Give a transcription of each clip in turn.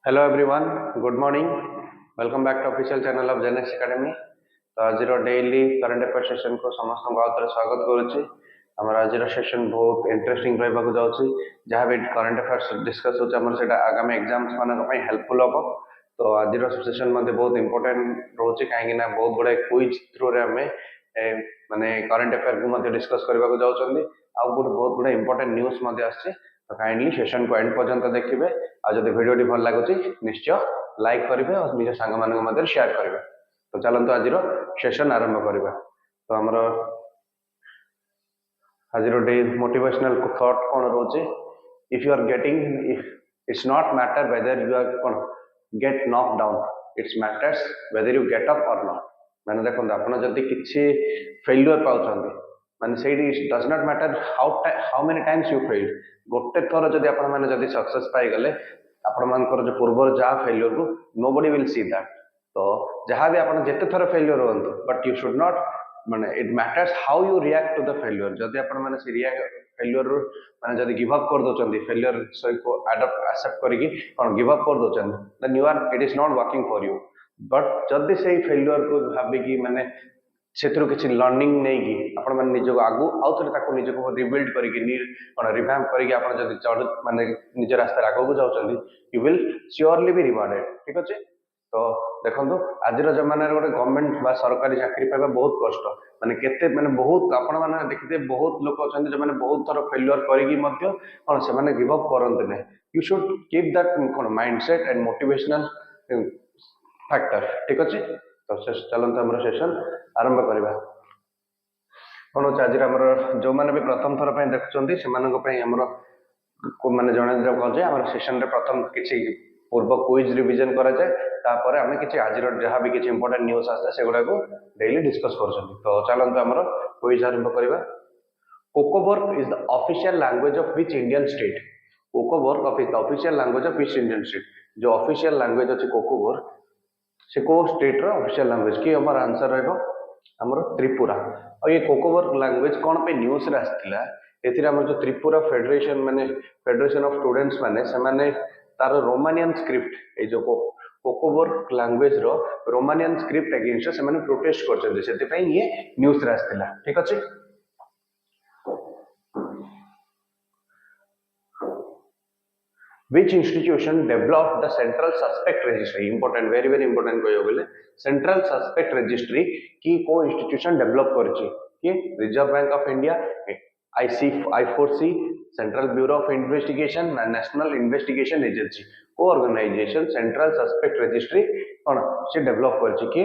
Hello everyone, good morning. Welcome back to official channel of Genex Academy. तो आज daily current affair session को समस्त आउे स्वागत करुच्ची। आमर आज सेशन बहुत इंटरेस्टिंग रहा जाऊँगी। जहाँ भी करंट अफेयर्स डिस्कस होता आगामी एग्जाम्स मान हेल्पफुल हम। तो आज सेशन बहुत इंपोर्टेंट रोचे कहीं बहुत गुड़ाए क्विज थ्रू रे आम माने करंट अफेयर को डिस्कस करने जाऊँगी। बहुत गुड़ा इंपोर्टेंट न्यूज आसছে। तो काइंडली सेशन को एंड पर्यंत देखिए। आज जब भिडियोटी भल लगुच निश्चय लाइक करेंगे और निज सांग मान शेयर करेंगे। तो चलते आज सेशन आरंभ करवा। तो आमर आज डे मोटिवेशनल थॉट कौन रोचे, if you are getting it's not matter whether you are कौन get knock down, it's matters whether you get up or not. मैंने देखो आप किसी फेल्युअर पाँच माने से does not matter how many times you failed. गोटे थर जब आप सक्सेस पाईगले आपंकर जो पूर्व जहाँ फेल्युअर को नोबडी विल सी दैट। तो जहाँ भी आप जिते थर फेल्युअर हूँ बट यू शुड नॉट माने it matters how you react to the failure. जदि आप फेल्युअर माने जदि गिव अप कर दौरान फेल्युअर सही को एक्सेप्ट करके कौन गिव अप कर दौरान then you are it is not working for you. But जदि से फेल्युअर को भाविकी माने से किसी लर्निंग नहीं आपण निजक आगु आउ थे निजक रिबिल्ड कर रिभैम्प कर माने निज रास्ता आगे जाऊँ you will surely be rewarded. ठीक अच्छे। तो देखो आज जमान गोटे गवर्नमेंट बा सरकारी चाकरी पाइबा बहुत कष्ट। माने केते माने बहुत आपण माने देखते बहुत लोग अच्छा जो मैंने बहुत थर फेल्युअर कौन से गिव अप करते ना। यू शुड कीप दैट कौन माइंडसेट एंड मोटिवेशनल फैक्टर। ठीक अच्छे। तो चलते आम सेशन आरंभ करवा। कौन आज जो मैंने भी प्रथम थर देखुं से माने जन सेशन रे प्रथम किसी पूर्व क्विज रिविजन कराए तापर आम कि आज जहाँ भी किसी इंपोर्टेंट न्यूज आसता से गुड़ा डेली डिस्कस कर। तो चलते आम क्विज आरंभ करवा। Kokborok is the official language of which Indian state. Kokborok of is the official language of which Indian state. जो ऑफिशियल लैंग्वेज अच्छी कोकोबर्ग से को स्टेट रो ऑफिशियल लैंग्वेज कि हमारा आंसर रहा हमर त्रिपुरा। और ये कोकोबर्ग लैंग्वेज कौन पे न्यूज रे आसथिला एथिरा हमर जो त्रिपुरा फेडरेशन माने फेडरेशन ऑफ स्टूडेंट्स माने से माने तार रोमानियन स्क्रिप्ट ए जो कोकोबर्ग लैंग्वेज रो रोमानियन स्क्रिप्ट अगेंस्ट से माने प्रोटेस्ट करछन सेति पई ये न्यूज रे आसथिला। ठीक अछि। Which institution developed the central suspect registry? Important, very very important कहियो बोले central suspect registry की को institution develop करछि कि reserve bank of India, I4C, central bureau of investigation, national investigation agency को ऑर्गेनाइजेशन सेंट्रल सस्पेक्ट रजिस्ट्री कौन से develop करछि कि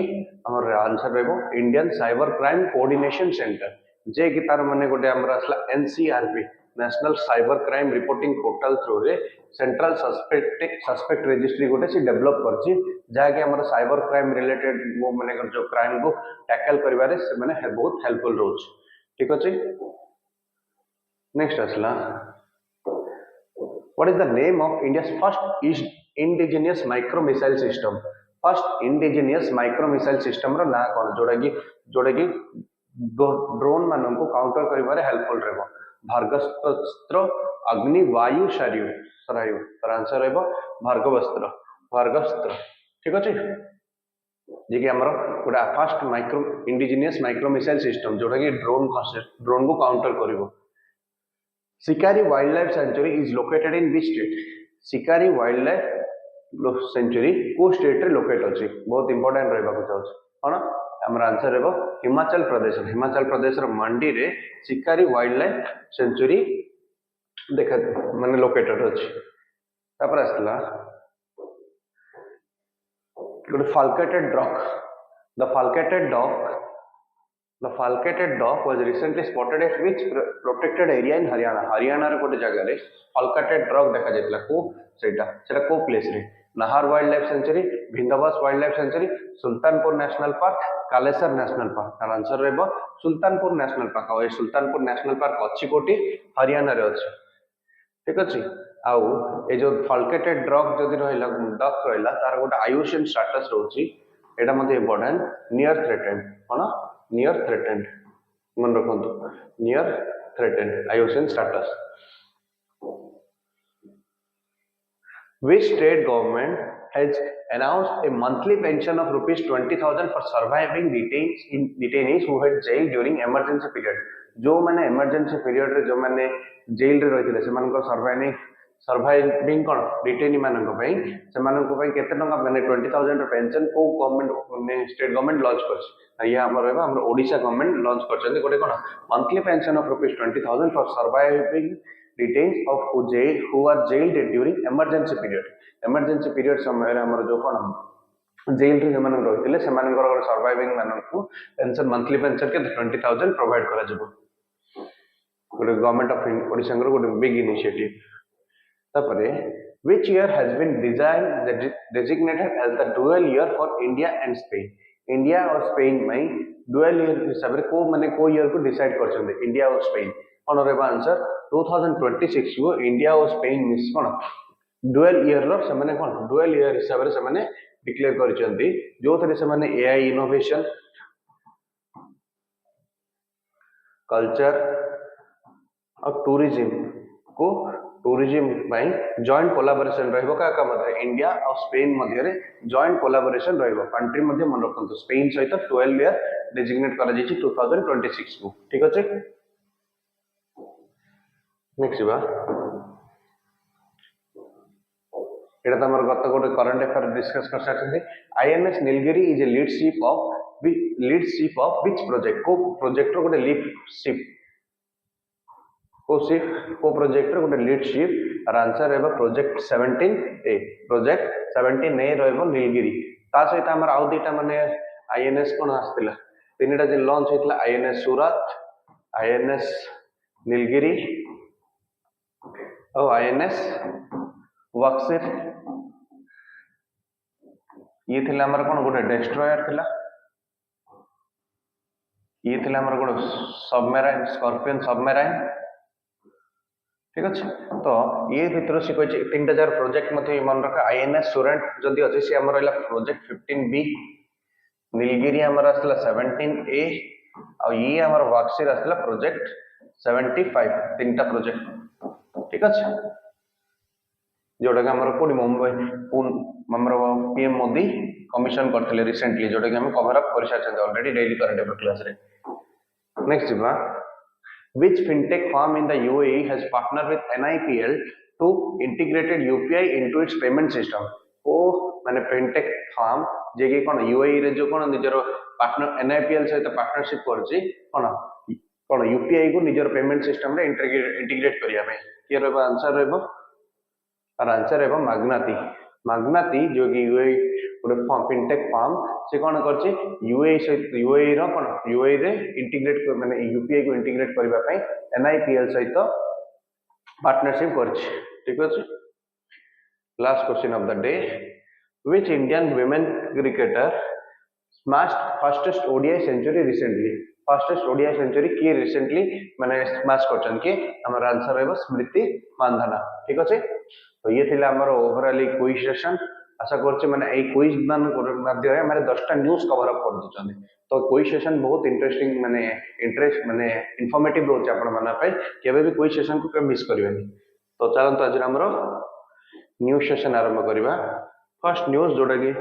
हमर आंसर रहबो Indian cyber crime coordination centre जे कि तार माने गोटे हमर असला NCRP national cyber crime reporting portal through रे सेंट्रल सस्पेक्ट रजिस्ट्री गोटे से डेवलप करछि जहाँकि हमर साइबर क्राइम रिलेटेड वो माने जो क्राइम को टैकल करिवारे से माने बहुत हेल्पफुल रोज। ठीक अछि। नेक्स्ट असला what is the name of India's first indigenous micro missile system. First indigenous micro missile system रो ना कोन जोड़ा कि ड्रोन मानन को काउंटर करिवारे हेल्पफुल रहबो भार्गवस्त्र अग्नि वायु सरायु। तर आंसर रहबो भार्गवस्त्र। ठीक अछि। जे कि हमर गोटा first micro indigenous micro missile system जोड़ा कि ड्रोन को काउंटर करिवो। शिकारी wild life sanctuary is located in which state. शिकारी वाइल्ड लाइफ सेंचुरी को स्टेट रे लोकेट अछि बहुत इंपोर्टेंट रहबा को चाहूँ कौन हमर आंसर रहबो हिमाचल प्रदेश। हिमाचल प्रदेश रो मंडी रे शिकारी वाइल्ड लाइफ सेंचुरी देखा माने लोकेटेड अछि। तापर आसला गोटे फाल्केटेड dog. The falcated duck was recently spotted at which protected area in Haryana? Haryana रे गोटे जगह रे falcated duck देखा जायतला को सेटा को प्लेस रे Nahar wildlife sanctuary, Bhindawas wildlife sanctuary, Sultanpur national park, Kalesar national park. तार आंसर रहबो सुल्तानपुर नेशनल पार्क। और सुल्तानपुर नेशनल पार्क अच्छी कोटी हरियाणा रे अछि। ठीक अछि। आउ ए जो falcated duck जदि रहला डक रहला तार गोटे आयुषन स्टेटस रहउची एटा मध्ये इंपोर्टेंट नियर थ्रेटेंड कोन नियर थ्रेटेंड मन रखंतु नियर थ्रेटेंड आयुषन status. Which state government has announced a monthly pension of rupees 20,000 for surviving detainees who had jailed during emergency period. जो मैंने emergency period रे जो मैंने jail रे रही से सर्वाइविंग कौन डिटेनी मानक केते टंका माने 20,000 पेंशन को गवर्नमेंट स्टेट गवर्नमेंट लॉन्च कर ये हमर ओडिशा गवर्नमेंट लॉन्च कर गोटे कौन monthly pension of rupees 20,000 for surviving detenus of who are jailed during emergency period समय हमर जो कौन जेल रे जमन रहितले सेमानकर सर्वाइविंग मानक पेंशन मंथली पेंशन के 20,000 प्रोवाइड करा जबो गोटे गवर्नमेंट ऑफ ओडिशा गोटे बिग इनिशिएटिव तापरे which year has been designated as the dual year for India and Spain India और Spain में dual year हिसाब रे को माने को year को डिसाइड करछन इंडिया और स्पेन कोन रहबा आंसर 2026 को इंडिया और स्पेन मिस कोन dual year लो से माने कोन dual year हिसाब रे से माने डिक्लेयर करछन जो थरे से माने एआई इनोवेशन कल्चर और टूरिज्म को टूरिज्म जॉइंट कोलाबोरेशन रहबो का मतलब इंडिया और स्पेन मध्य रे जॉइंट कोलाबोरेशन रहबो कंट्री मध्य मन रखंतु स्पेन सहित 12 ईयर डेजिग्नेट करा जायछि 2026 को ठीक अछि नेक्स्ट बा एटा त हमर गत गोटे करंट अफेयर डिस्कस कर सकते INS Nilgiri is a lead ship of which project को प्रोजेक्ट रो गोटे लीड शिप को प्रोजेक्ट रो गोटे लीड शिप और आंसर रहबो प्रोजेक्ट 17A प्रोजेक्ट 17A रहबो नीलगिरी ता सहित हमर आउ दुटा माने आईएनएस कोन आस्तिला तीनटा जे लॉन्च होइतला आईएनएस सूरत आईएनएस नीलगिरी और आईएनएस वक्सिर ये थिला हमर कोन गोटे डिस्ट्रॉयर थिला ये थिला हमर गोटे सबमरीन स्कॉर्पियन सबमरीन ठीक अच्छे तो ये भीतर से कोई 3000 प्रोजेक्ट मध्य मन रखा आईएनएस सुरेंट जदि अच्छे से हमर रहला प्रोजेक्ट 15B नीलगिरी हमर आसला 17A और ये हमर वाक्सिर आसला प्रोजेक्ट 75 तीनटा प्रोजेक्ट ठीक अच्छे जोटा कि हमर कोडी मुंबई हमर पीएम मोदी कमिशन करथिले रिसेंटली जोटा कि हम कवर अप कर Sachan already daily current affair class रे नेक्स्ट बा which fintech firm in the UAE has partnered with NIPL to integrated UPI into its payment system ओ माने fintech firm जे कि कोन UAE रे जो कोन निजर पार्टनर NIPL सहित पार्टनरशिप करछि कोन UPI को निजर पेमेंट सिस्टम रे इंटीग्रेट करिया पे के रहबा आंसर रहबो और आंसर रहबो माग्नाती जो कि UAE गोटे फिनटेक फर्म से कौन करछि UAE रो कोन UAE रे इंटीग्रेट माने यूपीआई को इंटीग्रेट करबा पई NIPL सहित पार्टनरशिप करछि ठीक अछि last question of the day which Indian women cricketer smashed fastest ODI century recently fastest ODI century की रिसेंटली माने स्मैश करछन के हमर आंसर रहबो स्मृति मानधना ठीक अछि तो ये थिला हमर ओवरऑल क्विज सेशन आशा करछि माने ए क्विज मान माध्यम रे माने 10टा न्यूज़ कवर अप कर दछन तो क्विज सेशन बहुत इंटरेस्टिंग माने इंफॉर्मेटिव रहछ आपण माने पय केबे भी क्विज सेशन को मिस करबेनी तो चलंत आज हमरो न्यूज़ सेशन आरंभ करबा फर्स्ट न्यूज़ जोडा कि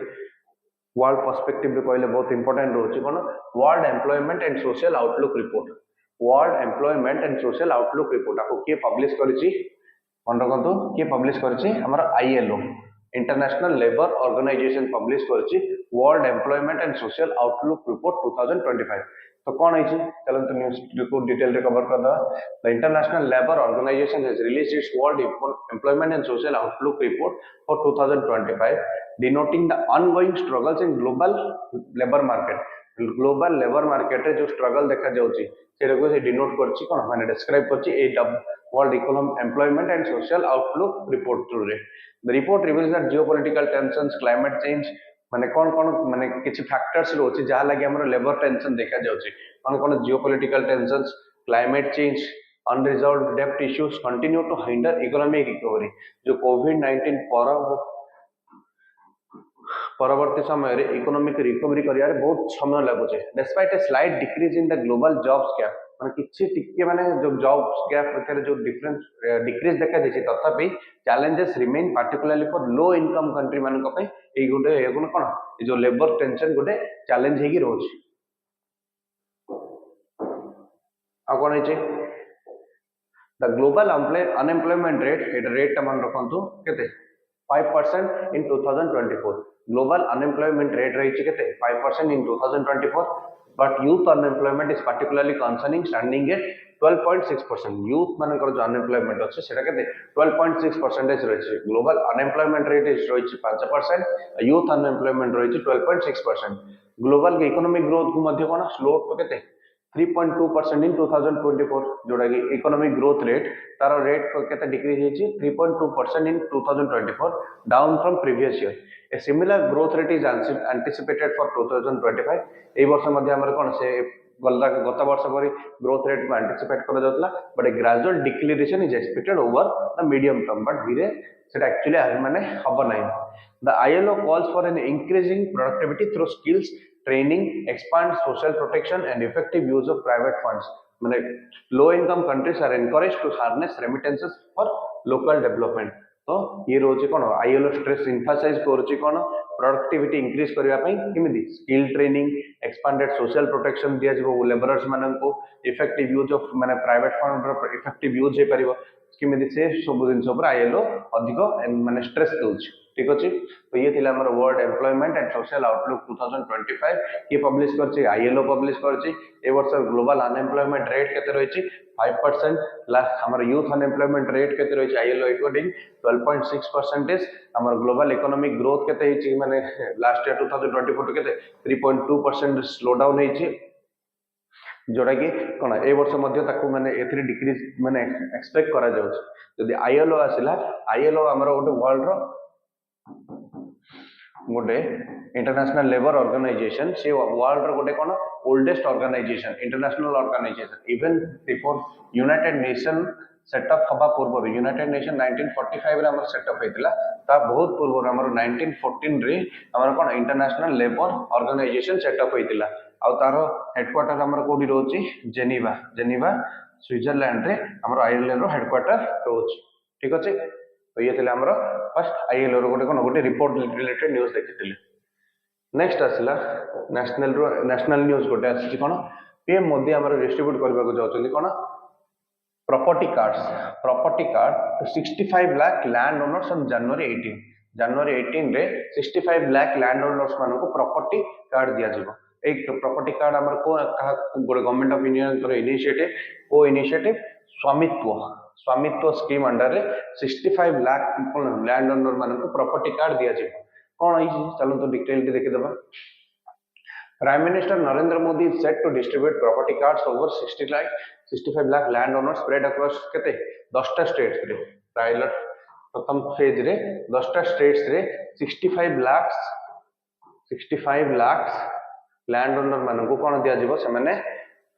वर्ल्ड पर्सपेक्टिव रे कहले बहुत इंपोर्टेंट रहछ कोन world employment and social outlook report world employment and social outlook report आपको के पब्लिश करिछि मन रखंतु के पब्लिश करिछि हमर ILO international labour organisation publish करिछि world employment and social outlook report 2025 तो कौन है चलते न्यूज़ को डिटेल रे कवर कर the International labour Organization has released its World employment and social outlook report for 2025 denoting the ongoing struggles in global labour market रे जो struggle देखा जाउची सेटा को से डिनोट करची कोन माने डिस्क्राइब करची a world economic employment and social outlook report through रे the report reveals that geopolitical tensions climate change माने कोन माने किछि फैक्टर्स रोची जहा लागि हमर लेबर टेंशन देखा जाउची कोन geopolitical tensions climate change unresolved डेब्ट issues continue to hinder economic recovery जो कोविड-19 परवर्ती समय रे इकोनॉमिक रिकवरी करिया रे बहुत समय लागुचे despite a slight decrease in the global jobs gap ମାନେ କିଛି ଟିକେ ମାନେ जो जॉब गैप ଭିତରେ जो डिफरेंस डिक्रीज देखा जाइए तथापि challenges remain particularly for low income country मानक पे एई गोटे एगुण कोन ए जो लेबर टेंशन गोटे चैलेंज हेगी रोज आ कोन है the global unemployment rate Etah rate मन रखंतु केते 5% in 2024 global unemployment rate रही केते 5% in 2024 but youth unemployment is particularly concerning standing at 12.6%. youth मानकर जो unemployment अछि सेटा केते 12.6% रही global unemployment rate is रही 5% youth unemployment रही 12.6%. global economic growth को मध्य कोन स्लो केते 3.2% in 2024 जोड़ा कि इकोनॉमिक ग्रोथ रेट तार रेट केते डिक्रीज हेची 3.2% in 2024 down from previous year a similar growth rate is anticipated for 2025 ए वर्ष मध्ये हमर कोन से गत वर्ष परि ग्रोथ रेट को एंटिसिपेट करा जातला but A gradual declaration is expected over the medium term but धीरे सेटा एक्चुअली माने हबो नै the ILO calls for an increasing productivity through skills training expand social protection and effective use of private funds माने low income countries are encouraged to harness remittances for local development तो ये रोचे कोन ILO stress emphasise करछि कोन productivity increase करिया पई किमिदि skill training expanded social protection दिया जबो लेबरर्स मानन को इफेक्टिव यूज ऑफ माने प्राइवेट फंड इफेक्टिव यूज हे परिबो किमिदि से सब दिन सब आईएलओ अधिक माने स्ट्रेस दोछि ठीक अछि तो ये थिला हमर world employment and social outlook 2025 ये पब्लिश करछि आईएलओ पब्लिश करछि ए वर्ष ग्लोबल अनएम्प्लॉयमेंट रेट केते रहिछि 5% हमर यूथ अनएम्प्लॉयमेंट रेट केते रहिछि आईएलओ अकॉर्डिंग 12.6% हमर ग्लोबल इकोनॉमिक ग्रोथ केते हिछि माने लास्ट ईयर 2024 केते 3.2% स्लो डाउन हिछि जोड़ा कि कोन ए वर्ष मध्य ताकू माने एथि डिक्रीज माने एक्सपेक्ट करा जाउछ यदि आईएलओ आसिला आईएलओ हमर गोटे वर्ल्ड रो गोटे इंटरनेशनल लेबर ऑर्गेनाइजेशन से वर्ल्ड रो गोटे कोन oldest organisation international organisation even before united nation set up हबा पूर्व यूनाइटेड नेशन 1945 रे हमर सेटअप हेतिला ता बहुत पूर्व हमर 1914 रे हमर कोन इंटरनेशनल लेबर ऑर्गेनाइजेशन सेटअप हेतिला आ तारो हेडक्वार्टर हमर कोडी रोची जेनीवा जेनीवा स्विट्जरलैंड रे हमर आयरलैंड रो हेडक्वार्टर रोची ठीक अछि तो ये थिला हमर फर्स्ट आईएलओ रो गोटे रिपोर्ट रिलेटेड न्यूज़ देखिथिले नेक्स्ट आसला नेशनल न्यूज़ गोटे आसी कोन पीएम मोदी हमर डिस्ट्रीब्यूट करबा को जाउछन कोन property card to 65 lakh land owners on January 18 रे 65 लाख लैंड ओनर्स मानको प्रॉपर्टी कार्ड दिया जिवो एक प्रॉपर्टी कार्ड हमर को गोटे गवर्नमेंट ऑफ इंडिया को इनिशिएटिव स्वामित्व स्कीम अंडर रे 65 लाख लैंड ओनर मानको प्रॉपर्टी कार्ड दिया जिवो कोन होई चलो तो डिटेल देखि दबा Prime Minister Narendra Modi is set to distribute property cards over 65 lakh landowners spread across केते 10 टा स्टेट्स रे पायलट प्रथम फेज रे 10 टा स्टेट्स रे 65 लाख लैंडओनर माननको कोन दिया जिवो से माने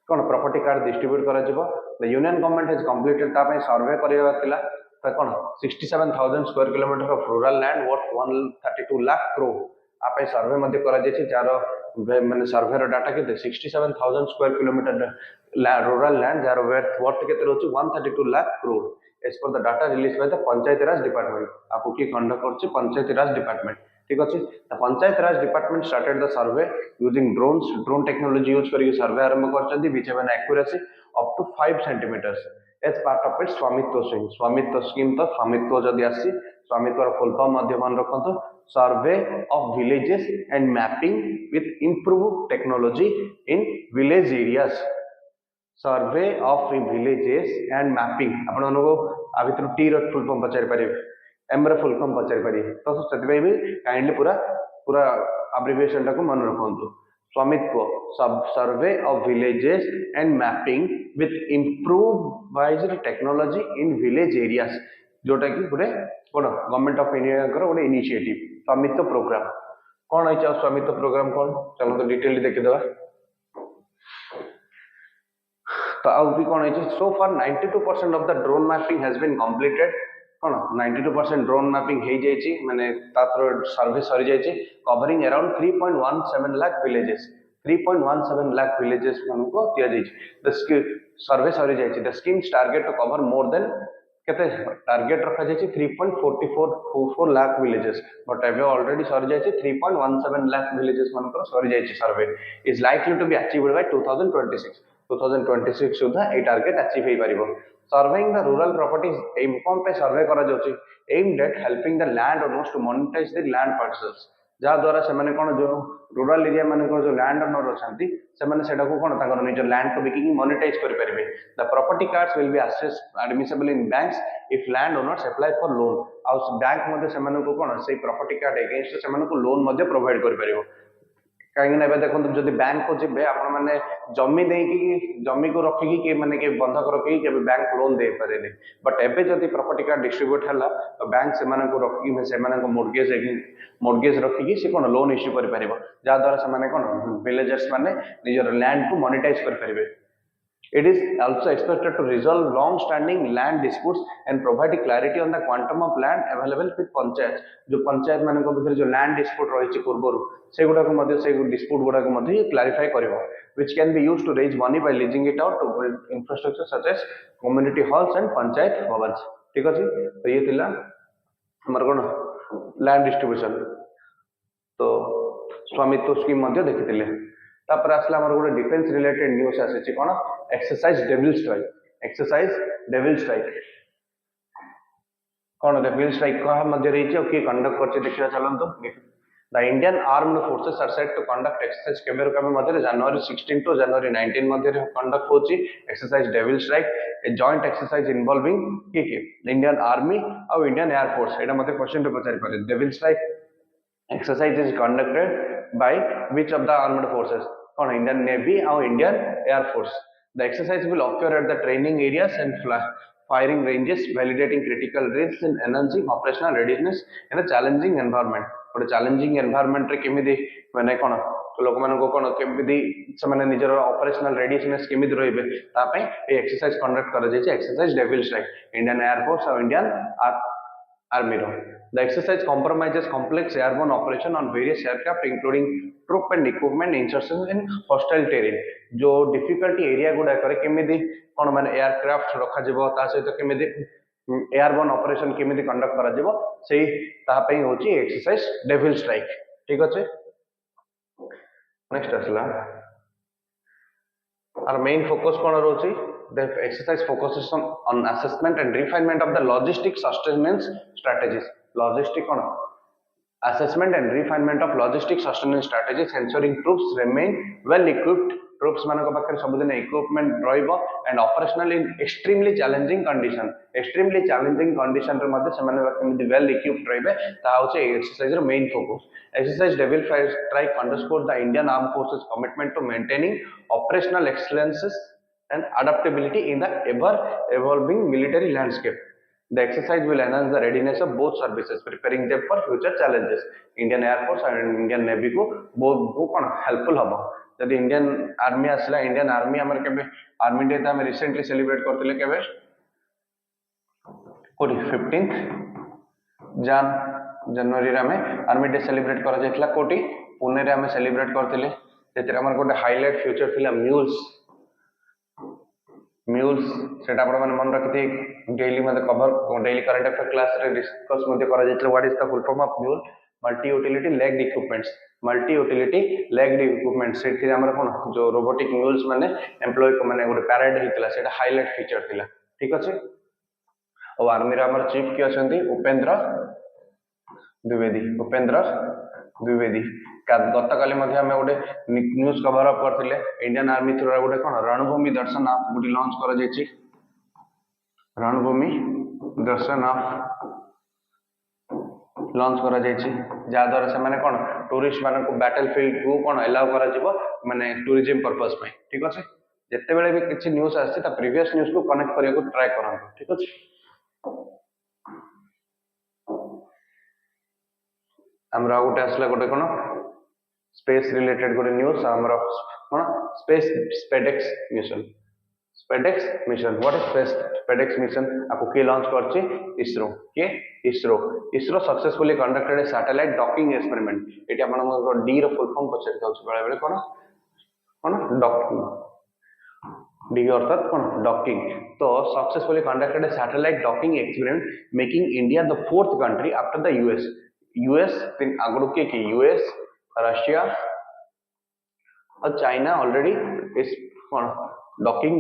कोन प्रॉपर्टी कार्ड डिस्ट्रीब्यूट करा जिवो the union government has completed ता पे सर्वे करिया थिला त कोन 67000 square kilometre of rural land worth 132 lakh crore आपे सर्वे मध्ये करा जेछि जारो माने सर्वे रो डाटा केते 67000 स्क्वायर किलोमीटर रूरल लैंड जारो वर्थ केते रहउछ 132 lakh crore as per the data release by the Panchayati Raj department आपको की कंडक्ट करछि पंचायती राज डिपार्टमेंट ठीक अछि the Panchayat Raj department started the survey using drone technology use करके सर्वे आरंभ करछन्ती which have an accuracy up to 5 centimetres as part of its Svamitva scheme तो स्वामित्व जदि आसी स्वामित्व रो फुल फॉर्म मध्य मान रखंतो survey of villages and mapping with improved technology in village areas survey of villages and mapping आपण को आ भीतर टी रो फुल फॉर्म पचारि परिबे एम रो फुल फॉर्म पचारि परिबे तो सतबे भी काइंडली पूरा एब्रिविएशन टा को मन रखंतो स्वामित्व सब सर्वे of villages and mapping with improvised technology in village areas जोटा कि गोटे कोन गवर्नमेंट ऑफ इंडिया कर गोटे इनिशिएटिव स्वामित्व प्रोग्राम कोन है स्वामित्व प्रोग्राम कोन चलो तो डिटेल देखि देबा तो आउ भी कोन है so far 92% of the drone mapping has been completed कोन 92% ड्रोन मैपिंग हे जायछि माने तात्र सर्वे सरी जायछि covering around 3.17 lakh villages 3.17 lakh villages को दिया जाइए द सर्वे सरी जाइए the schemes target to cover more than केते टारगेट रखा जाइए 3.44 लाख विलेजेस बट एबे ऑलरेडी सरी जाइए 3.17 लाख विलेजेस मानकर सरी जाइए survey is likely to be achieved by 2026 सुधा ए टारगेट अचीव हो पारिबो सर्वेइंग द रूरल प्रॉपर्टीज एम कम पे सर्वे करा जाउची aimed at helping the land owners to monetise the land parcels जहाँ द्वारा से कौन जो रूराल एरिया मान जो लैंड ओनर अच्छा कौन तक निज लैंड को बिकी मोनेटाइज करेंगे the property cards will be admissible in banks if land owners apply for loan आउ बैंक कौन से प्रॉपर्टी कार्ड एगेंस्ट से लोन प्रोवाइड कर कहीं देखो जब बैंक को जी आप जमी जमी को रखिकी कि मैंने कि बंधक रखिकी बैंक लोन दे पारे बट एबे जब प्रॉपर्टी कार्ड डिस्ट्रीब्यूट है तो बैंक से रखिकी से मोर्गेज रखिकी से कौन लोन इश्यू कर जहाद्वारा से कौन विलेजर्स मैंने निजर लैंड को मोनेटाइज करेंगे It is also expected to resolve long-standing land disputes and provide clarity on the quantum of land available with panchayat. जो पंचायत मान भर जो land dispute रही पूर्वर से गुड़ाक से dispute गुड़ाक clarify करिवो which can be used to raise money by leasing it out to build infrastructure such as community halls and panchayat bhavans. ठीक अछि तो ये थिला हमर कोन land distribution तो स्वामित्व स्कीम मध्ये देखिथिले तापर आसला हमर गोटे डिफेंस रिलेटेड न्यूज आसी कौन एक्सरसाइज डेविल स्ट्राइक कौन डेविल स्ट्राइक कहा मध्य रही है किए कंडक्ट करछे देखिया चलंतो the Indian armed forces are set to conduct exercise केबेर कमे मध्य जनवरी 16 टू जनवरी 19 मध्य कंडक्ट होची exercise Devil Strike a joint exercise involving की इंडियन आर्मी और इंडियन एयर फोर्स एटा मते क्वेश्चन रे पचारि पारे Devil Strike exercise is conducted by which of the armed forces on Indian Navy or Indian Air Force. The exercise will occur at the training areas and firing ranges, validating critical risks and enhancing operational readiness in a challenging environment. But a challenging environment रे केमिदी माने कोन लोक मान को कोन केमिदी से निजर operational readiness केमिदी रहबे ता पई ए एक्सरसाइज कंडक्ट करा जाय छै exercise Devil Strike Indian air force और इंडियन आर्मी रो The exercise compromises complex airborne operation on various aircraft, including troop and equipment insertion in hostile terrain. जो difficulty area गुड़ा करे केमिदी कौन माने एयरक्राफ्ट रखा जिवो ता सहित केमिदी एयरबोर्न ऑपरेशन केमिदी कंडक्ट करा जिवो सेही ता पई होची एक्सरसाइज डेविल स्ट्राइक ठीक अछि नेक्स्ट असला our main focus कौन रोची the exercise focuses on assessment and refinement of the logistic sustenance strategies logistic on assessment and refinement of logistic sustenance strategies ensuring troops remain well equipped troops मान को पाखरे सब दिन equipment रहइबो and operational in extremely challenging condition रे मध्ये से माने केमिति well equipped रहइबे ता होचे एक्सरसाइज रो main focus exercise devil strike underscore the Indian armed forces commitment to maintaining operational excellences and adaptability in the ever evolving military landscape. The exercise will enhance the readiness of both services, preparing them for future challenges. Indian Air Force and Indian Navy को बहुत helpful हबो जदि Indian Army आसला Indian Army हमर केबे Army Day हम recently celebrate करथिले केबे कोडी 15th जनवरी रे हमें Army Day celebrate करा जायतला कोटी पुणे रे हमें celebrate करथिले जेतिर हमर कोटे हाईलाइट फ्यूचर थिला म्यूल्स सेटा आपण माने मन रखिथि डेली मते cover daily current affair class रे डिस्कस मते करा जायतले what is the full form of mule multi utility legged equipments सेठी हमर कोन जो रोबोटिक म्यूल्स माने एम्प्लॉय को माने गोटे पैरेड हितला सेटा हाईलाइट फीचर थिला ठीक अछि और आर्मी रे हमर चीफ के अछंती उपेंद्र द्विवेदी गत काली मध्य हमें गोटे न्यूज कवर अप करथिले इंडियन आर्मी थ्रू गोटे कोन रणभूमि दर्शन आप गोटे लॉन्च करा जायछि रणभूमि दर्शन आप लॉन्च करा जायछि जा द्वारा से माने कोन टूरिस्ट माने को बैटलफील्ड को कोन अलाउ करा जिवो माने टूरिज्म पर्पस पे ठीक अछि जत्ते बेले भी किछि न्यूज आछि ता प्रीवियस न्यूज को कनेक्ट करिया को ट्राई करंतु ठीक अछि हमरा गोटे आसला गोटे कोन स्पेस रिलेटेड गोटे न्यूज हमरा कोन space SpaDeX mission what is SpaDeX mission आपको के लॉन्च करछि ISRO successfully conducted a satellite docking experiment एटी आपण डी रो फुल फॉर्म पछे जाउछ बेले बेले कोन कौन डॉकिंग डी अर्थात कौन डॉकिंग तो successfully conducted a satellite docking experiment making India the 4th country after the US आगु के यूएस रशिया और चाइना ऑलरेडी इस कौन डॉकिंग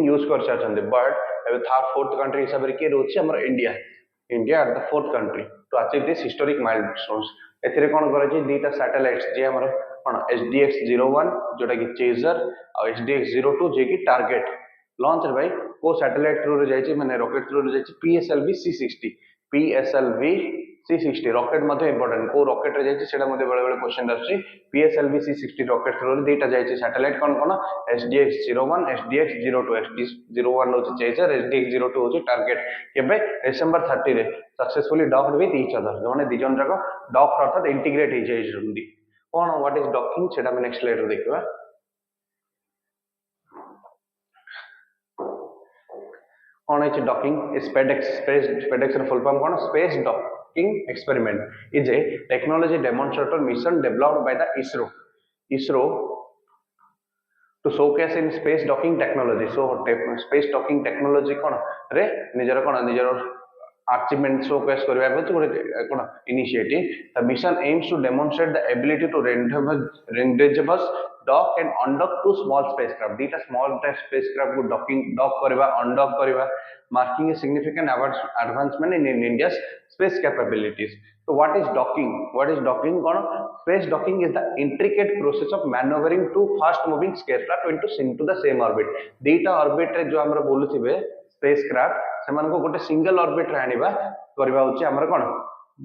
यूज कर सारछन्ते बट एबे थर्ड 4th कंट्री हिसाब रे के रोछि हमर India at the 4th country to achieve this historic milestones एथिरे कोन करै छी दीटा सैटेलाइट्स जे हमर कोन SDX-01 जोटा कि चेजर और SDX-02 जे कि टारगेट लॉन्च रे भाई को सैटेलाइट थ्रू रे जाय छी माने रॉकेट थ्रू रे जाय छी PSLV C60 रॉकेट मध्ये इंपोर्टेंट को रॉकेट रे जाय छी सेटा मध्ये बेले बेले क्वेश्चन आछि PSLV C60 रॉकेट थ्रू रे दीटा जाय छी सैटेलाइट कोन कोन SDX-01 SDX-02 SDX-01 होची चेजर SDX-02 होची टारगेट केबे डिसेंबर 30 रे successfully docked with each other जोने दी जन जाको डॉक अर्थात इंटीग्रेट हे जाय जल्दी कोन व्हाट इज डॉकिंग सेटा हम नेक्स्ट स्लाइड रे देखबा कौन है डॉकिंग स्पेडेक्स फुल फॉर्म कौन space docking experiment is a technology demonstrator mission developed by the ISRO to showcase in space docking technology so space docking technology कौन रे निजर achievement showcase करबा पछ कोन initiative the mission aims to demonstrate the ability to rendezvous dock and undock two small spacecraft data small spacecraft को dock करबा undock करबा marking a significant advancement in India's space capabilities so what is docking kon space docking is the intricate process of maneuvering two fast moving spacecraft into the same orbit data orbit रे जो हमरा बोलुथिबे spacecraft सेमान को गोटे single orbit रे आनिबा करबा होची हमर कोन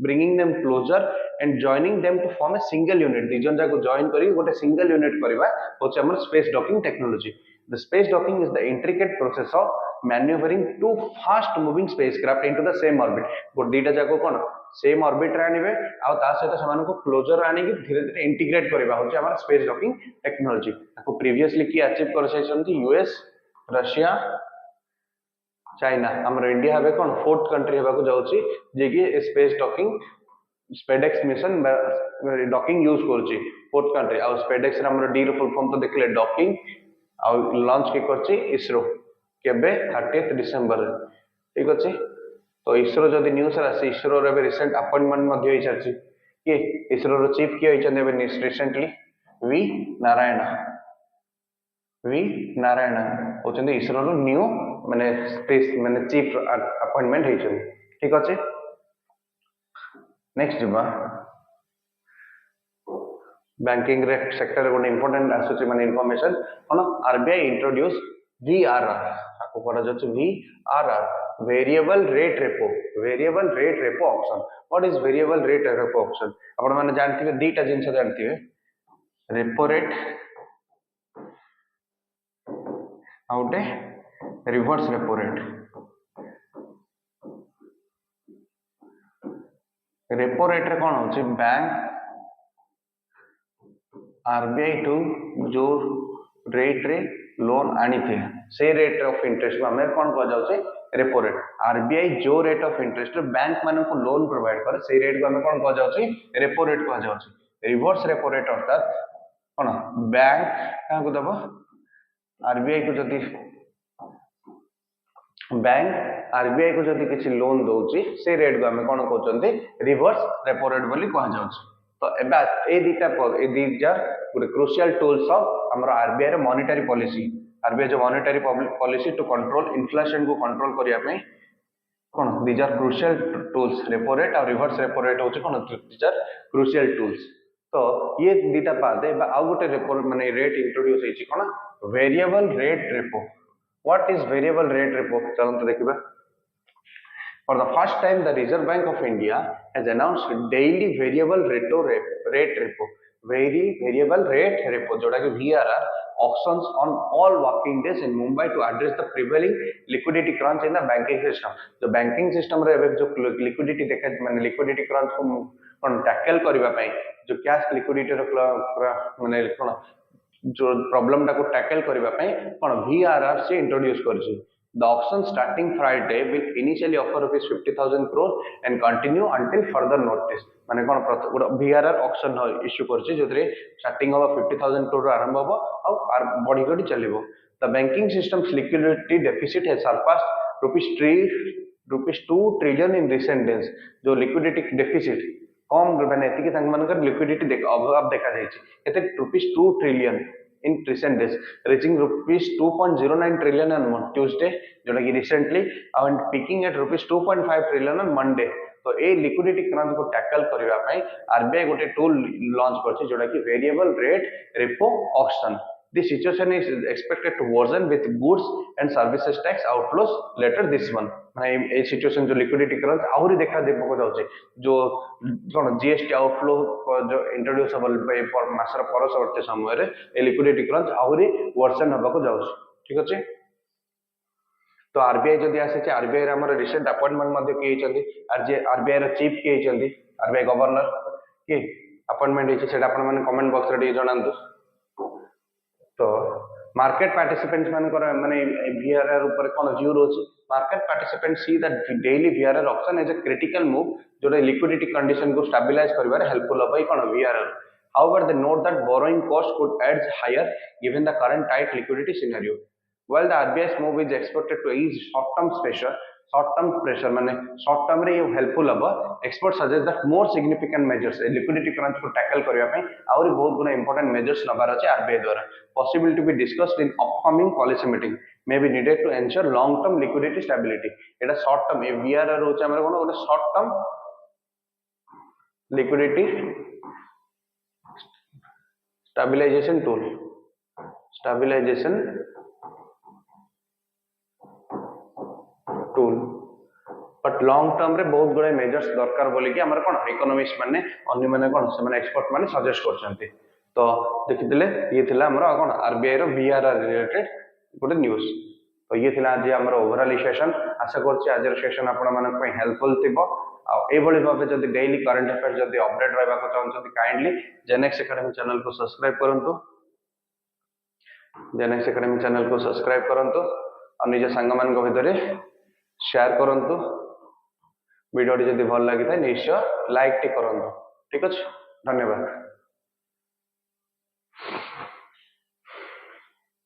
bringing them closer and joining them to form a single unit दिजन जाको जॉइन करी गोटे सिंगल यूनिट करबा होची हमर space docking technology the space docking is the intricate process of manoeuvring two fast moving spacecraft into the same orbit गोटे दीटा जाको कोन सेम ऑर्बिट रे आनिबे आ ता सहित समान को क्लोजर आनी कि धीरे धीरे इंटीग्रेट करबा होची हमर स्पेस डॉकिंग टेक्नोलॉजी ताको प्रीवियसली की अचीव कर सैछंती यूएस रशिया चाइना हमर इंडिया हबे कोन 4th कंट्री हेबा को जाउची जे कि space docking SpaDeX mission docking use करची 4th कंट्री आ स्पेडेक्स रे हमर डी रो फुल फॉर्म तो देखले डॉकिंग आ लॉन्च के करची इसरो केबे 30th डिसेंबर ठीक अछि तो इसरो जदी न्यूज़ रासी इसरो रे रिसेंट अपॉइंटमेंट मध्ये होई छाची के इसरो रो चीफ के होई छने रिसेंटली वी नारायण होचंदी इसरो रो न्यू माने स्पेस माने चीफ अपॉइंटमेंट हे छन ठीक अछि नेक्स्ट जिबा बैंकिंग रे सेक्टर रे इंपोर्टेंट आसुची माने इंफॉर्मेशन कोन आरबीआई इंट्रोड्यूस वीआरआर आको पढा जछ VRR variable rate repo option what is variable rate repo option आपण माने जानथिबे दीटा जिंस जानथिबे रेपो रेट आउटे reverse repo rate repo rate रे कोन होची बैंक आरबीआई टू जो रेट रे लोन आनी थे से रेट ऑफ इंटरेस्ट हमें कोन कह जाउचे रेपो रेट आरबीआई जो रेट ऑफ इंटरेस्ट बैंक माने को लोन प्रोवाइड करे से रेट को हमें कोन कह जाउचे रेपो रेट कह जाउचे रिवर्स रेपो रेट अर्थात कोन बैंक का को दबो आरबीआई को जदी बैंक आरबीआई को जदी किछि लोन दोउची से रेट को हमें कोन कहउचंती रिवर्स रेपो रेट बोली कह जाउची तो एबा ए दीटा गुड क्रूशियल टूल्स ऑफ हमर आरबीआई रे मॉनेटरी पॉलिसी आरबीआई जो monetary policy to control inflation को कंट्रोल करिया पे कोन these are crucial tools repo rate और रिवर्स रेपो रेट होची कोन दीज आर क्रूशियल टूल्स तो ये दीटा पादे बा आ गुटे रेपो माने रेट इंट्रोड्यूस हेची कोन variable rate repo what is variable rate repo चलन तो देखिबा For the first time, the Reserve Bank of India has announced daily variable rate repo, variable rate repo, जोड़ा कि VRR auctions on all working days in Mumbai to address the prevailing liquidity crunch in the banking system. जो banking system रे जो liquidity देखा माने liquidity crunch को कौन tackle करिबा पई जो cash liquidity रो माने कौन जो प्रॉब्लम टा को टैकल करिबा पई कोन VRR से इंट्रोड्यूस करछि The auction starting Friday will initially offer rupees 50,000 crore and continue until further notice. माने कौन गोटे VRR auction इश्यू करछि जोतरे स्टार्टिंग होबा 50,000 crore आरंभ होबो और बढ़ी बढ़ी चलिबो. The banking system's liquidity deficit has surpassed rupees 2 trillion in recent days. जो liquidity deficit कम माने एतिके संग मानकर liquidity अब देखा जाइछि एते rupees 2 trillion in recent days, reaching rupees 2.09 trillion on Tuesday, जोटा कि recently and peaking at rupees 2.5 trillion on Monday. तो ए लिक्विडिटी क्रंच को टैकल करबा पई आरबीआई गोटे टूल लॉन्च करछि जोटा कि variable rate repo auction. This situation is expected to worsen with goods and services tax outflows later this month. माने ए situation जो लिक्विडिटी क्रंच आहुरी देखा देबो को जाउछि जो कोन जीएसटी आउटफ्लो जो इंट्रोड्यूस हबल पर मासर परसवर्ती समय रे ए लिक्विडिटी क्रंच आहुरी वर्सन हबा को जाउछि. ठीक अछि. तो आरबीआई जदि आसे आरबीआई हमर रिसेंट अपॉइंटमेंट मध्ये के हिचंदी आरबीआई रो चीफ के हिचंदी आरबीआई गवर्नर के अपॉइंटमेंट हिच सेटा आपण माने कमेंट बॉक्स रे जणांतु. तो मार्केट पार्टिसिपेंट्स मानकर माने वीआरआर ऊपर कोन व्यू रोची. Market participant see that daily VRR option as a critical move जोटा लिक्विडिटी कंडीशन को स्टेबलाइज करबारे हेल्पफुल होबई कोन VRR. However, they note that borrowing cost could edge higher given the current tight liquidity scenario. While the RBI's move is expected to ease short-term pressure माने short term रे helpful हबा. Experts suggest that more significant measures liquidity crunch को tackle करिया पई आउरी बहुत गुना important measures नबार अछि RBI द्वारा. Possible to be discussed in upcoming policy meeting may be needed to ensure long-term liquidity stability. Etah short term A VRR होछ हमर कोन ओटा short term liquidity stabilization tool but long term रे बहुत गुडे measures दरकार बोली कि हमर कोन इकोनॉमिस्ट माने अन्य माने कोन से माने एक्सपर्ट माने सजेस्ट करछंती. तो देखिथिले ये थिला हमर कोन आरबीआई रो वीआरआर रिलेटेड गुडे न्यूज़. तो ये थिला आज हमर ओवरऑल सेशन. आशा करछि आज रो सेशन आपण मानक पई हेल्पफुल थिबो. आ ए बळी भाबे जदी डेली करंट अफेयर जदी अपडेट रहबा को चाहछंती काइंडली जेनेक्स एकेडमी चैनल को सब्सक्राइब करंतु. जेनेक्स एकेडमी चैनल को सब्सक्राइब करंतु और निज संग मान को भितरे शेयर करंतु. वीडियो जदि भल लगी था निश्चय लाइक टी करंतु. ठीक अछि. धन्यवाद.